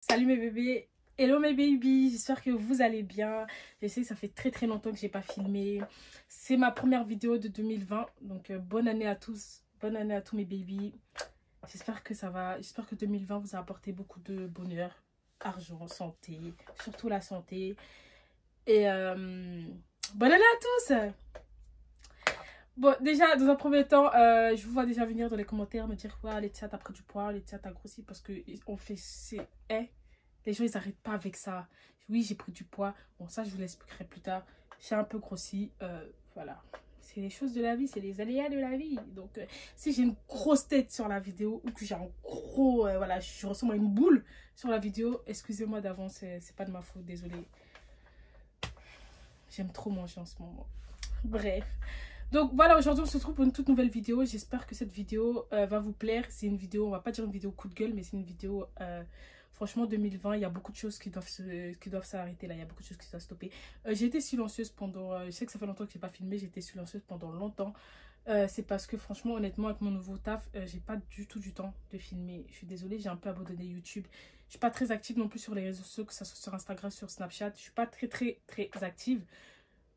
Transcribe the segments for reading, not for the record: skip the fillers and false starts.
Salut mes bébés, hello mes babies, j'espère que vous allez bien. Je sais que ça fait très longtemps que j'ai pas filmé. C'est ma première vidéo de 2020, donc bonne année à tous, bonne année à tous mes babies. J'espère que ça va, j'espère que 2020 vous a apporté beaucoup de bonheur, argent, santé, surtout la santé. Et bonne année à tous. Bon, déjà, dans un premier temps, je vous vois déjà venir dans les commentaires me dire ouais, Laetitia, t'as pris du poids, Laetitia, t'as grossi parce que on fait les gens, ils n'arrêtent pas avec ça. Oui, j'ai pris du poids. Bon, ça, je vous l'expliquerai plus tard. J'ai un peu grossi. Voilà. C'est les choses de la vie, c'est les aléas de la vie. Donc, si j'ai une grosse tête sur la vidéo ou que j'ai un gros... voilà, je ressemble à une boule sur la vidéo, excusez-moi d'avance, c'est pas de ma faute, désolée. J'aime trop manger en ce moment. Bref. Donc voilà, aujourd'hui on se retrouve pour une toute nouvelle vidéo. J'espère que cette vidéo va vous plaire. C'est une vidéo, on va pas dire une vidéo coup de gueule, mais c'est une vidéo, franchement 2020, il y a beaucoup de choses qui doivent s'arrêter là, il y a beaucoup de choses qui doivent stopper. J'ai été silencieuse pendant, je sais que ça fait longtemps que j'ai pas filmé, j'ai été silencieuse pendant longtemps. C'est parce que franchement, honnêtement, avec mon nouveau taf, j'ai pas du tout du temps de filmer. Je suis désolée, j'ai un peu abandonné YouTube. Je suis pas très active non plus sur les réseaux sociaux, que ça soit sur Instagram, sur Snapchat. Je suis pas très active.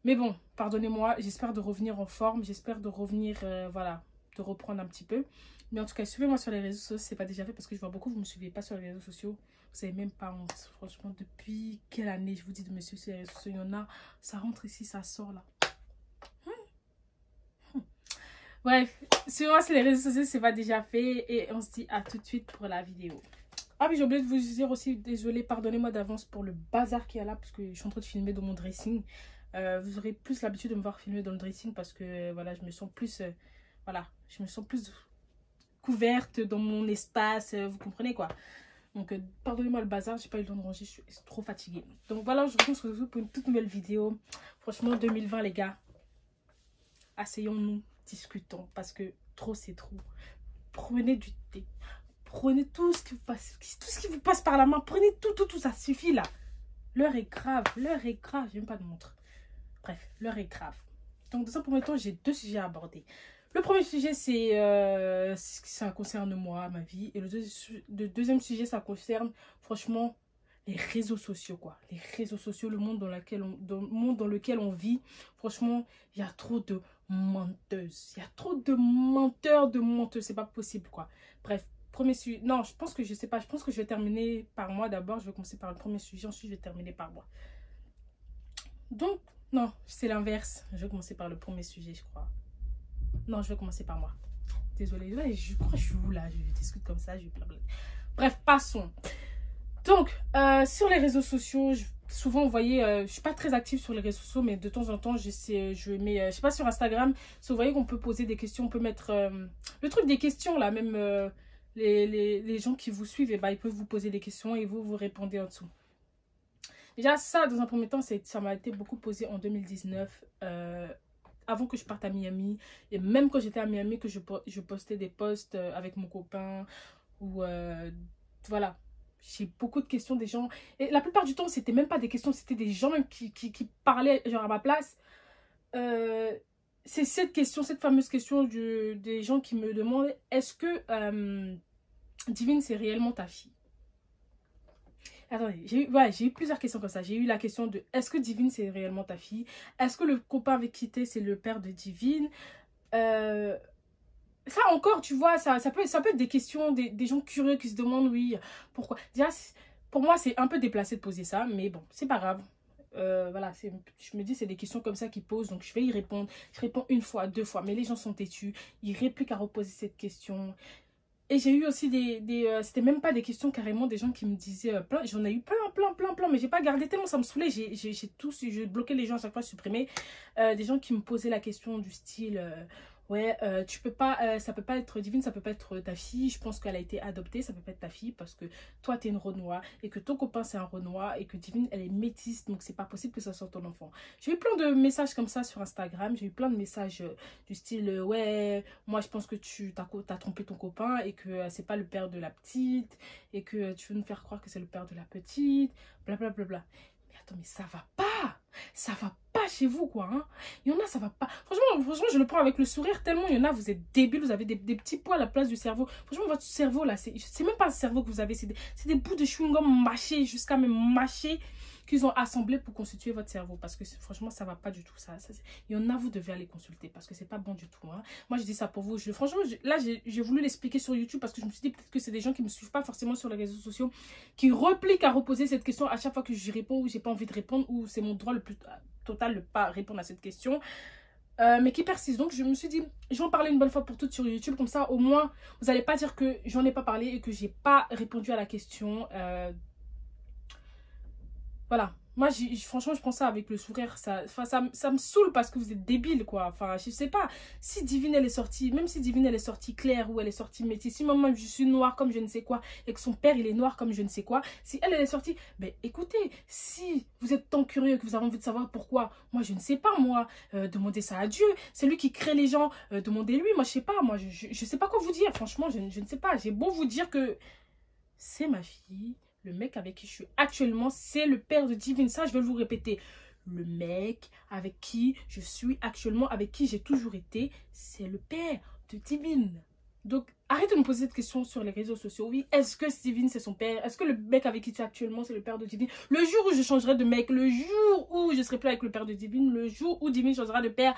Mais bon, pardonnez-moi, j'espère de revenir en forme, j'espère de revenir, voilà, de reprendre un petit peu. Mais en tout cas, suivez-moi sur les réseaux sociaux, si ce n'est pas déjà fait, parce que je vois beaucoup, vous ne me suivez pas sur les réseaux sociaux. Vous savez même pas honte, franchement, depuis quelle année je vous dis de me suivre sur les réseaux sociaux. Il y en a, ça rentre ici, ça sort là. Bref, suivez-moi sur les réseaux sociaux, si ce n'est pas déjà fait. Et on se dit à tout de suite pour la vidéo. Ah oui, j'ai oublié de vous dire aussi, désolé, pardonnez-moi d'avance pour le bazar qu'il y a là, parce que je suis en train de filmer dans mon dressing. Vous aurez plus l'habitude de me voir filmer dans le dressing parce que voilà, je me sens plus, voilà, je me sens plus couverte dans mon espace, vous comprenez quoi. Donc pardonnez-moi le bazar, j'ai pas eu le temps de ranger, je suis trop fatiguée. Donc voilà, aujourd'hui on se retrouve pour une toute nouvelle vidéo. Franchement, 2020 les gars, asseyons-nous, discutons parce que trop c'est trop. Prenez du thé. Prenez tout ce qui vous passe par la main. Prenez tout, ça suffit là. L'heure est grave, j'ai même pas de montre. Bref, l'heure est grave. Donc dans un premier temps, j'ai deux sujets à aborder. Le premier sujet, ça concerne moi, ma vie. Et le deuxième sujet, ça concerne franchement les réseaux sociaux, quoi. Les réseaux sociaux, le monde dans lequel on vit. Franchement, il y a trop de menteuses. Il y a trop de menteurs, de menteuses. C'est pas possible, quoi. Bref, premier sujet. Non, je sais pas. Je pense que je vais terminer par moi d'abord. Je vais commencer par le premier sujet. Ensuite, je vais terminer par moi. Donc, non, c'est l'inverse. Je vais commencer par le premier sujet, je crois. Non, je vais commencer par moi. Désolée, ouais, je crois que je suis où là? Je discute comme ça, je blabla. Bref, passons. Donc, sur les réseaux sociaux, souvent, vous voyez, je suis pas très active sur les réseaux sociaux, mais de temps en temps, je mets, je sais pas, sur Instagram, si vous voyez qu'on peut poser des questions, on peut mettre le truc des questions là, même les gens qui vous suivent, et bah, ils peuvent vous poser des questions et vous répondez en dessous. Déjà, ça, dans un premier temps, ça m'a été beaucoup posé en 2019, avant que je parte à Miami. Et même quand j'étais à Miami, que je postais des posts avec mon copain. Ou voilà. J'ai beaucoup de questions des gens. Et la plupart du temps, c'était même pas des questions, c'était des gens même qui parlaient genre à ma place. C'est cette question, cette fameuse question des gens qui me demandent, est-ce que Divine, c'est réellement ta fille? Attendez, j'ai eu plusieurs questions comme ça. J'ai eu la question de est-ce que Divine c'est réellement ta fille? Est-ce que le copain avec qui t'es c'est le père de Divine? Ça encore, tu vois, ça peut être des questions, des gens curieux qui se demandent, oui, pourquoi. Déjà, pour moi, c'est un peu déplacé de poser ça, mais bon, c'est pas grave. Voilà, je me dis, c'est des questions comme ça qu'ils posent, donc je vais y répondre. Je réponds une fois, deux fois, mais les gens sont têtus. Ils n'auraient plus qu'à reposer cette question. Et j'ai eu aussi c'était même pas des questions carrément, des gens qui me disaient plein, j'en ai eu plein, mais j'ai pas gardé tellement ça me saoulait, j'ai bloqué les gens à chaque fois, supprimé. Des gens qui me posaient la question du style, ouais, tu peux pas, ça peut pas être Divine, ça peut pas être ta fille, je pense qu'elle a été adoptée, ça peut pas être ta fille parce que toi t'es une Renoir et que ton copain c'est un Renoir et que Divine elle est métisse, donc c'est pas possible que ça soit ton enfant. J'ai eu plein de messages comme ça sur Instagram, j'ai eu plein de messages du style, ouais, moi je pense que tu t'as trompé ton copain et que c'est pas le père de la petite et que tu veux nous faire croire que c'est le père de la petite, blablabla. Mais attends, mais ça va pas. Ça va pas chez vous, quoi. Hein. Il y en a, ça va pas. Franchement, je le prends avec le sourire tellement il y en a, vous êtes débiles, vous avez des petits poils à la place du cerveau. Franchement, votre cerveau, là, c'est même pas un cerveau que vous avez, c'est des bouts de chewing-gum mâchés, jusqu'à même mâchés, qu'ils ont assemblé pour constituer votre cerveau. Parce que franchement, ça va pas du tout. Il y en a, vous devez aller consulter parce que c'est pas bon du tout. Hein. Moi, je dis ça pour vous. Franchement, là, j'ai voulu l'expliquer sur YouTube parce que je me suis dit peut-être que c'est des gens qui me suivent pas forcément sur les réseaux sociaux, qui repliquent à reposer cette question à chaque fois que j'y réponds ou j'ai pas envie de répondre ou c'est mon droit le plus total de pas répondre à cette question. Mais qui persiste. Donc, je me suis dit, je vais en parler une bonne fois pour toutes sur YouTube. Comme ça, au moins, vous n'allez pas dire que j'en ai pas parlé et que j'ai pas répondu à la question. Voilà. Moi, franchement, je prends ça avec le sourire. Ça me saoule parce que vous êtes débiles, quoi. Enfin, je sais pas. Si Divine, elle est sortie, même si Divine, elle est sortie claire ou elle est sortie métisse, si moi, je suis noire comme je ne sais quoi et que son père, il est noir comme je ne sais quoi, si elle est sortie, ben écoutez, si vous êtes tant curieux que vous avez envie de savoir pourquoi, moi, je ne sais pas, moi, demandez ça à Dieu. C'est lui qui crée les gens, demandez-lui. Moi, je sais pas. Moi, je sais pas quoi vous dire. Franchement, je ne sais pas. J'ai beau vous dire que c'est ma fille. Le mec avec qui je suis actuellement, c'est le père de Divine. Ça, je vais vous répéter. Le mec avec qui je suis actuellement, avec qui j'ai toujours été, c'est le père de Divine. Donc, arrêtez de me poser cette question sur les réseaux sociaux. Oui, est-ce que Divine, c'est son père? Est-ce que le mec avec qui tu es actuellement, c'est le père de Divine? Le jour où je changerai de mec, le jour où je serai plus avec le père de Divine, le jour où Divine changera de père,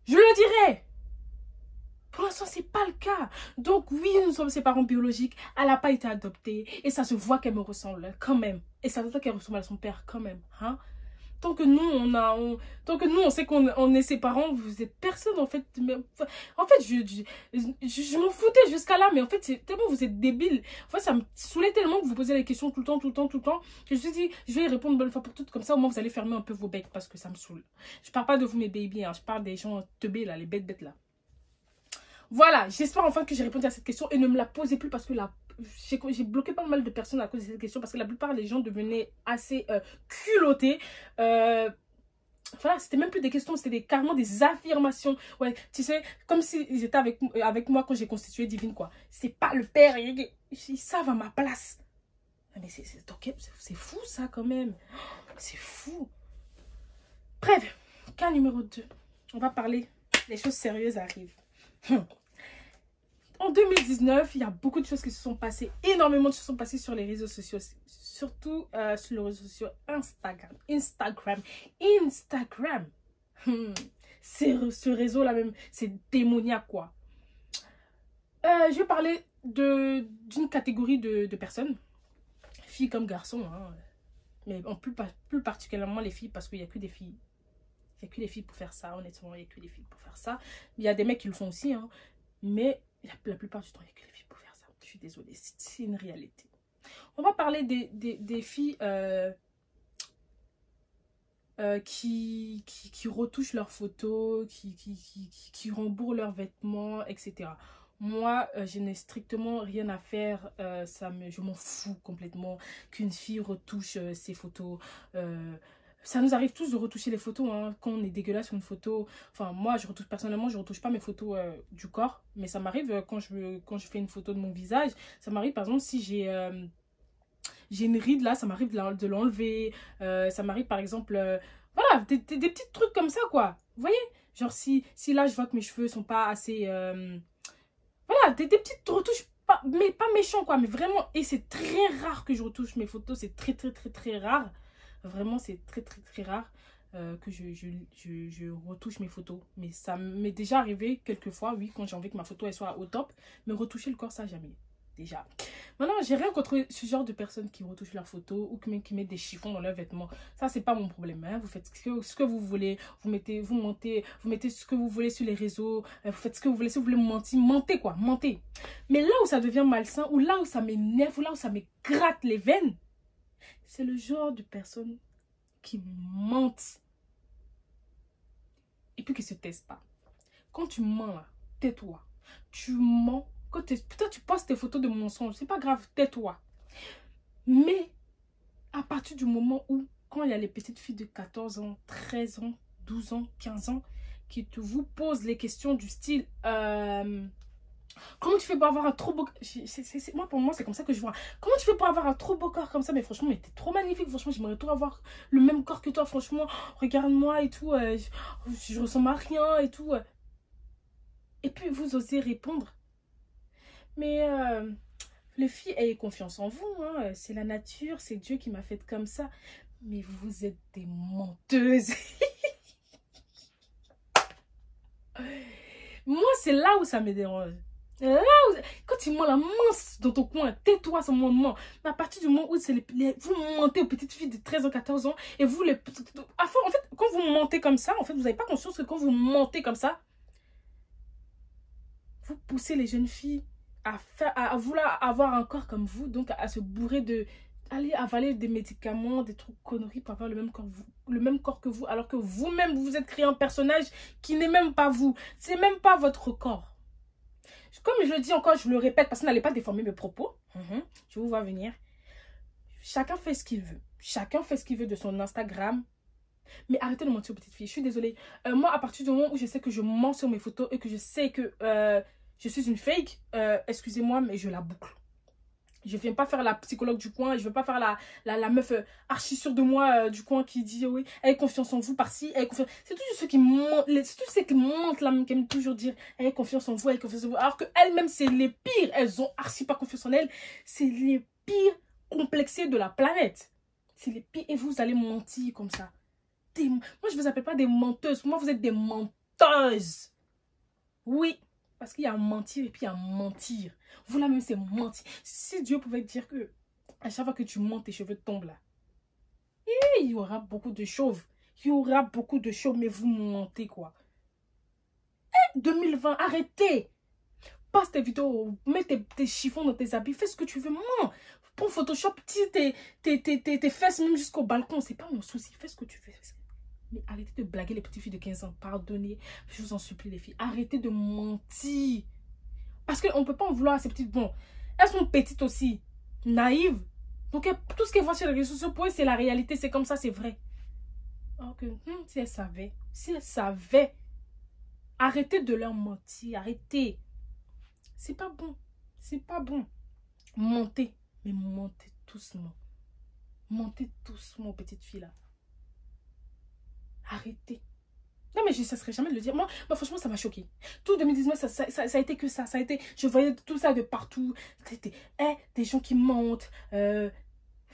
je le dirai. Pour l'instant, c'est pas le cas. Donc oui, nous sommes ses parents biologiques. Elle n'a pas été adoptée. Et ça se voit qu'elle me ressemble quand même. Et ça se voit qu'elle ressemble à son père quand même. Hein? Tant que nous, on sait qu'on est ses parents, vous êtes personne en fait. Mais, en fait, je m'en foutais jusqu'à là. Mais en fait, c'est tellement vous êtes débiles. En fait, ça me saoulait tellement que vous posez les questions tout le temps. Que je me suis dit, je vais y répondre une bonne fois pour toutes. Comme ça, au moins, vous allez fermer un peu vos becs parce que ça me saoule. Je parle pas de vous, mes baby. Hein. Je parle des gens teubés là, les bêtes là. Voilà, j'espère enfin que j'ai répondu à cette question et ne me la posez plus parce que là, j'ai bloqué pas mal de personnes à cause de cette question parce que la plupart des gens devenaient assez culottés. Voilà, c'était même plus des questions, c'était carrément des affirmations. Ouais, tu sais, comme s'ils étaient avec moi quand j'ai constitué Divine, quoi. C'est pas le père, ils savent à ma place. Mais c'est fou ça quand même. C'est fou. Bref, cas numéro 2. On va parler, les choses sérieuses arrivent. En 2019, il y a beaucoup de choses qui se sont passées, énormément de choses se sont passées sur les réseaux sociaux, surtout sur les réseaux sociaux Instagram. Ce réseau-là même, c'est démoniaque, quoi. Je vais parler d'une catégorie de personnes, filles comme garçons, hein, mais en plus particulièrement les filles, parce qu'il n'y a que des filles. Il n'y a que les filles pour faire ça, honnêtement, il n'y a que les filles pour faire ça. Il y a des mecs qui le font aussi, hein, mais la plupart du temps, il n'y a que les filles pour faire ça. Je suis désolée, c'est une réalité. On va parler des filles qui retouchent leurs photos, qui rembourrent leurs vêtements, etc. Moi, je n'ai strictement rien à faire. Je m'en fous complètement qu'une fille retouche ses photos. Ça nous arrive tous de retoucher les photos, hein, quand on est dégueulasse sur une photo. Enfin, moi, personnellement, je retouche pas mes photos du corps. Mais ça m'arrive quand je fais une photo de mon visage. Ça m'arrive, par exemple, si j'ai une ride là, ça m'arrive de l'enlever. Ça m'arrive, par exemple, voilà, des petits trucs comme ça, quoi. Vous voyez? Genre, si là, je vois que mes cheveux sont pas assez... voilà, des petites retouches, mais pas méchants, quoi. Mais vraiment, et c'est très rare que je retouche mes photos. C'est très rare. Vraiment, c'est très rare que je retouche mes photos. Mais ça m'est déjà arrivé quelques fois, oui, quand j'ai envie que ma photo elle soit au top. Mais retoucher le corps, ça, jamais. Déjà. Maintenant, j'ai rien contre ce genre de personnes qui retouchent leurs photos ou qui mettent des chiffons dans leurs vêtements. Ça, c'est pas mon problème. Hein. Vous faites ce que vous voulez. Vous mettez ce que vous voulez sur les réseaux. Vous faites ce que vous voulez. Si vous voulez mentir, mentez, quoi. Mentez. Mais là où ça devient malsain, ou là où ça m'énerve, ou là où ça me gratte les veines, c'est le genre de personnes qui mentent et puis qui se taisent pas. Quand tu mens là, tais-toi. Tu mens. Peut-être tu postes tes photos de mensonges. C'est pas grave, tais-toi. Mais à partir du moment où, quand il y a les petites filles de 14 ans, 13 ans, 12 ans, 15 ans, qui vous posent les questions du style Comment tu fais pour avoir un trop beau... Moi, pour moi, c'est comme ça que je vois. Comment tu fais pour avoir un trop beau corps comme ça? Mais franchement, t'es trop magnifique. Franchement, j'aimerais trop avoir le même corps que toi. Franchement, regarde-moi et tout. Je ressemble à rien et tout. Et puis, vous osez répondre. Mais les filles, ayez confiance en vous. Hein. C'est la nature, c'est Dieu qui m'a faite comme ça. Mais vous êtes des menteuses. Moi, c'est là où ça me dérange. Là où... Quand tu mens la mince dans ton coin, tais-toi ce moment. Mais à partir du moment où vous mentez aux petites filles de 13 ans, 14 ans, et vous les... En fait, quand vous mentez comme ça, en fait, vous n'avez pas conscience que quand vous mentez comme ça, vous poussez les jeunes filles à vouloir avoir un corps comme vous, donc à se bourrer de... aller avaler des médicaments, des trucs conneries pour avoir le même corps que vous, alors que vous-même, vous êtes créé un personnage qui n'est même pas vous. C'est même pas votre corps. Comme je le dis encore, je le répète, parce que n'allez pas déformer mes propos. Je vous vois venir. Chacun fait ce qu'il veut. Chacun fait ce qu'il veut de son Instagram. Mais arrêtez de mentir aux petites filles. Je suis désolée. Moi, à partir du moment où je sais que je mens sur mes photos et que je sais que je suis une fake, excusez-moi, mais je la boucle. Je ne viens pas faire la psychologue du coin. Je ne veux pas faire la meuf archi sûre de moi du coin qui dit oui, ayez confiance en vous par-ci. C'est toujours ceux qui mentent. C'est tous ceux qui mentent là, qui aiment toujours dire ayez confiance en vous, ayez confiance en vous. Alors qu'elles-mêmes, c'est les pires. Elles ont archi pas confiance en elles. C'est les pires complexés de la planète. C'est les pires. Et vous allez mentir comme ça. Moi, je ne vous appelle pas des menteuses. Moi, vous êtes des menteuses. Oui. Parce qu'il y a mentir et puis il y a mentir. Vous là même, c'est mentir. Si Dieu pouvait dire que à chaque fois que tu mens, tes cheveux tombent là. Et il y aura beaucoup de chauves. Il y aura beaucoup de chauves, mais vous mentez quoi. 2020, arrêtez. Passe tes vidéos, mets tes chiffons dans tes habits, fais ce que tu veux. Moi, prends Photoshop, tire tes fesses même jusqu'au balcon. C'est pas mon souci, fais ce que tu veux. Mais arrêtez de blaguer les petites filles de 15 ans. Pardonnez. Je vous en supplie, les filles. Arrêtez de mentir. Parce qu'on ne peut pas en vouloir à ces petites. Bon, elles sont petites aussi. Naïves. Donc, tout ce qu'elles voient sur les réseaux sociaux, pour elles, c'est la réalité. C'est comme ça, c'est vrai. Alors que, si elles savaient. Si elles savaient. Arrêtez de leur mentir. Arrêtez. C'est pas bon. C'est pas bon. Mentez. Mais mentez doucement. Mentez doucement, petites filles là. Arrêtez. Non, mais je ne cesserai jamais de le dire. Moi franchement, ça m'a choqué. Tout 2019, ça a été que ça. Ça a été, je voyais tout ça de partout. C'était des gens qui mentent.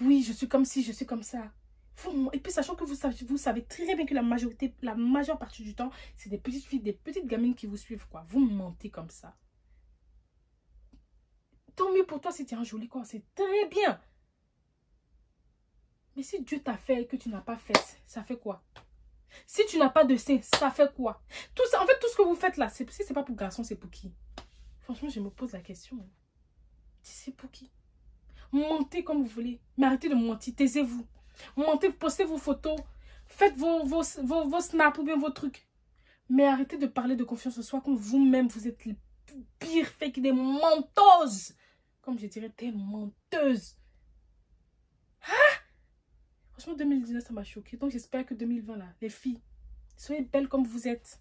Oui, je suis comme ci, je suis comme ça. Et puis, sachant que vous savez très bien que la majeure partie du temps, c'est des petites filles, des petites gamines qui vous suivent, quoi. Vous mentez comme ça. Tant mieux pour toi si tu as un joli corps. C'est très bien. Mais si Dieu t'a fait et que tu n'as pas fait, ça fait quoi? Si tu n'as pas de sein, ça fait quoi? Tout ça, en fait, tout ce que vous faites là, si c'est pas pour garçon, c'est pour qui? Franchement, je me pose la question. C'est pour qui? Mentez comme vous voulez. Mais arrêtez de mentir, taisez-vous. Mentez, postez vos photos. Faites vos snaps ou bien vos trucs. Mais arrêtez de parler de confiance en soi quand vous-même, vous êtes les pires fake, des menteuses. Comme je dirais, des menteuses. Franchement, 2019, ça m'a choqué. Donc, j'espère que 2020, là, les filles, soyez belles comme vous êtes.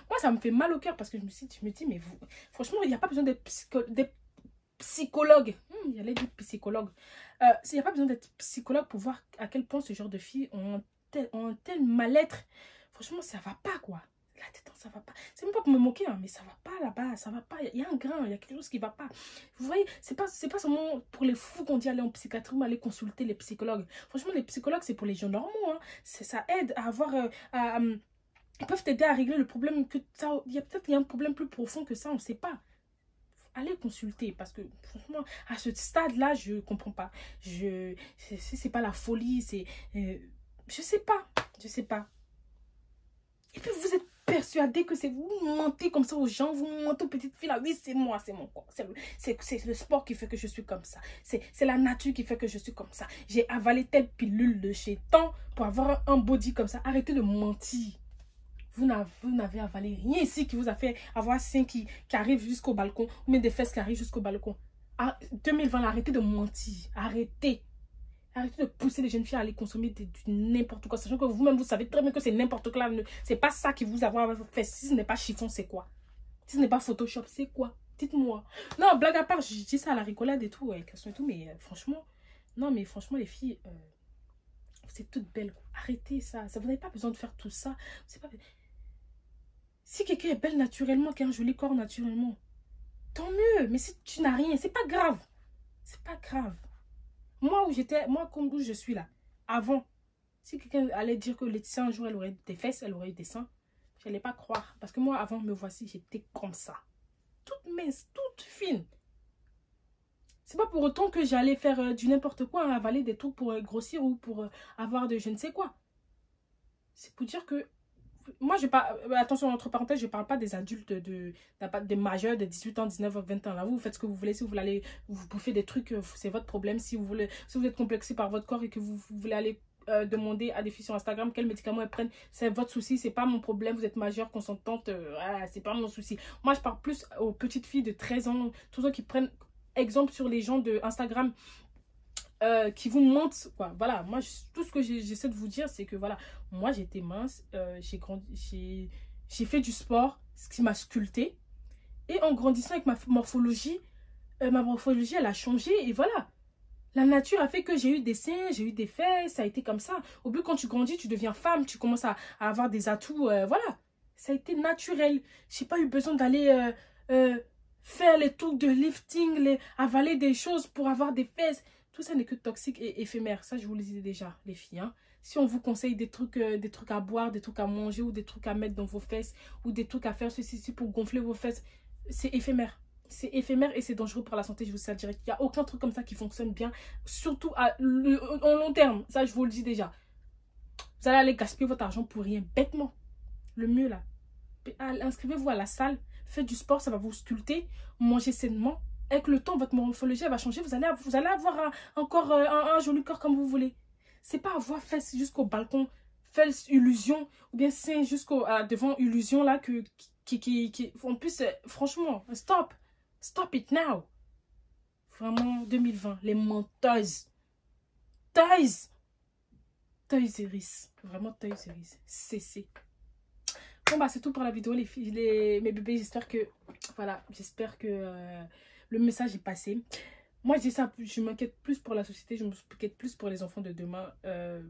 Moi, ça me fait mal au cœur parce que je me dis, mais vous... Franchement, il n'y a pas besoin d'être psychologue. Il y a les psychologues. Il n'y a pas besoin d'être psychologue pour voir à quel point ce genre de filles ont un tel mal-être. Franchement, ça va pas, quoi. La tête, ça va pas. C'est même pas pour me moquer, hein, mais ça va pas là-bas. Ça va pas. Il y a un grain, il y a quelque chose qui va pas. Vous voyez, c'est pas seulement pour les fous qu'on dit aller en psychiatrie ou aller consulter les psychologues. Franchement, les psychologues, c'est pour les gens normaux. Hein. Ça aide à avoir... ils peuvent t'aider à régler le problème. Il y a un problème plus profond que ça, on ne sait pas. Allez consulter parce que franchement à ce stade là je comprends pas. C'est pas la folie, c'est je sais pas. Et puis vous êtes persuadé que c'est vous mentez comme ça aux gens, vous mentez aux petites filles là. Oui, c'est moi, c'est mon corps, c'est le sport qui fait que je suis comme ça, c'est la nature qui fait que je suis comme ça. J'ai avalé telle pilule de chez Tant pour avoir un body comme ça. Arrêtez de mentir. Vous n'avez avalé rien ici qui vous a fait avoir un sein qui arrive jusqu'au balcon. Ou même des fesses qui arrivent jusqu'au balcon. 2020, arrêtez de mentir. Arrêtez. Arrêtez de pousser les jeunes filles à aller consommer du n'importe quoi. Sachant que vous-même, vous savez très bien que c'est n'importe quoi. C'est pas ça qui vous a fait. Si ce n'est pas chiffon, c'est quoi? Si ce n'est pas Photoshop, c'est quoi? Dites-moi. Non, blague à part, je dis ça à la rigolade et tout, ouais, et tout, mais franchement, non, mais franchement, les filles, vous êtes toutes belles. Arrêtez ça. Vous n'avez pas besoin de faire tout ça. Pas... Si quelqu'un est belle naturellement, qui a un joli corps naturellement, tant mieux. Mais si tu n'as rien, c'est pas grave. C'est pas grave. Moi, comme où je suis là, avant, si quelqu'un allait dire que Laetitia, un jour, elle aurait des fesses, elle aurait des seins, je n'allais pas croire. Parce que moi, avant, me voici, j'étais comme ça. Toute mince, toute fine. C'est pas pour autant que j'allais faire du n'importe quoi, hein, avaler des trucs pour grossir ou pour avoir de je ne sais quoi. C'est pour dire que... Moi, je parle... Attention, entre parenthèses, je parle pas des adultes, des majeurs de 18 ans, 19 ans, 20 ans. Là, vous faites ce que vous voulez. Si vous voulez aller vous bouffer des trucs, c'est votre problème. Si vous êtes complexé par votre corps et que vous voulez aller demander à des filles sur Instagram quels médicaments elles prennent, c'est votre souci. C'est pas mon problème. Vous êtes majeure, consentante. C'est pas mon souci. Moi, je parle plus aux petites filles de 13 ans. Tous ceux qui prennent exemple sur les gens de Instagram qui vous mentent, quoi. Voilà, moi, tout ce que j'essaie de vous dire, c'est que, voilà, moi, j'étais mince, j'ai fait du sport, ce qui m'a sculpté. Et en grandissant avec ma morphologie, elle a changé, et voilà. La nature a fait que j'ai eu des seins, j'ai eu des fesses, ça a été comme ça. Au but, quand tu grandis, tu deviens femme, tu commences à avoir des atouts, voilà. Ça a été naturel. J'ai pas eu besoin d'aller faire les trucs de lifting, avaler des choses pour avoir des fesses. Tout ça n'est que toxique et éphémère. Ça, je vous le disais déjà, les filles. Hein. Si on vous conseille des trucs à boire, des trucs à manger ou des trucs à mettre dans vos fesses ou des trucs à faire ceci pour gonfler vos fesses, c'est éphémère. C'est éphémère et c'est dangereux pour la santé, je vous le dis direct. Il n'y a aucun truc comme ça qui fonctionne bien, surtout en long terme. Ça, je vous le dis déjà. Vous allez aller gaspiller votre argent pour rien, bêtement. Le mieux, là, inscrivez-vous à la salle, faites du sport, ça va vous sculpter, mangez sainement. Avec le temps, votre morphologie va changer. Vous allez avoir encore un joli corps comme vous voulez. C'est pas avoir fesses jusqu'au balcon, fesses illusion, ou bien seins jusqu'au devant illusion là en plus, franchement, stop. Stop it now. Vraiment, 2020, les menteuses. Toys Iris. Vraiment Toys Iris. Cessez. Bon bah c'est tout pour la vidéo les filles, mes bébés. J'espère que, voilà, j'espère que... le message est passé. Moi, je dis ça, je m'inquiète plus pour la société, je m'inquiète plus pour les enfants de demain.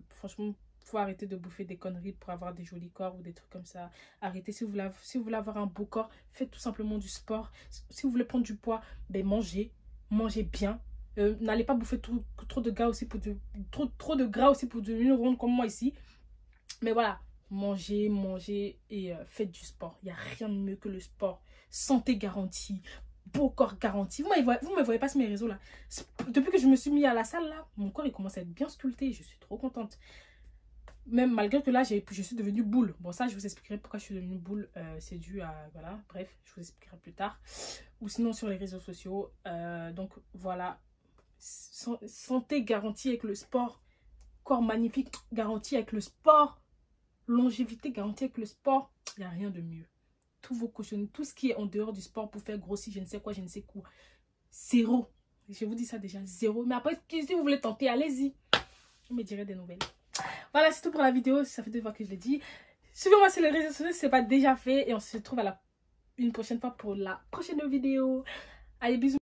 Franchement, il faut arrêter de bouffer des conneries pour avoir des jolis corps ou des trucs comme ça. Arrêtez. Si vous voulez avoir un beau corps, faites tout simplement du sport. Si vous voulez prendre du poids, ben mangez bien. N'allez pas bouffer trop de gras aussi pour trop de gras aussi pour devenir ronde comme moi ici. Mais voilà, mangez et faites du sport. Il n'y a rien de mieux que le sport. Santé garantie. Beau corps garanti. Vous me voyez pas sur mes réseaux là. Depuis que je me suis mis à la salle là, mon corps il commence à être bien sculpté. Je suis trop contente. Même malgré que là, je suis devenue boule. Bon, ça, je vous expliquerai pourquoi je suis devenue boule. C'est dû à... Voilà, bref, je vous expliquerai plus tard. Ou sinon sur les réseaux sociaux. Donc, voilà. Santé garantie avec le sport. Corps magnifique garanti avec le sport. Longévité garantie avec le sport. Il n'y a rien de mieux. Tous vos cochonneries, tout ce qui est en dehors du sport pour faire grossir, je ne sais quoi, zéro. Je vous dis ça déjà, zéro. Mais après, si vous voulez tenter, allez-y. Je me dirai des nouvelles. Voilà, c'est tout pour la vidéo. Ça fait 2 fois que je l'ai dit. Suivez-moi sur les réseaux sociaux si ce n'est pas déjà fait. Et on se retrouve une prochaine fois pour la prochaine vidéo. Allez, bisous.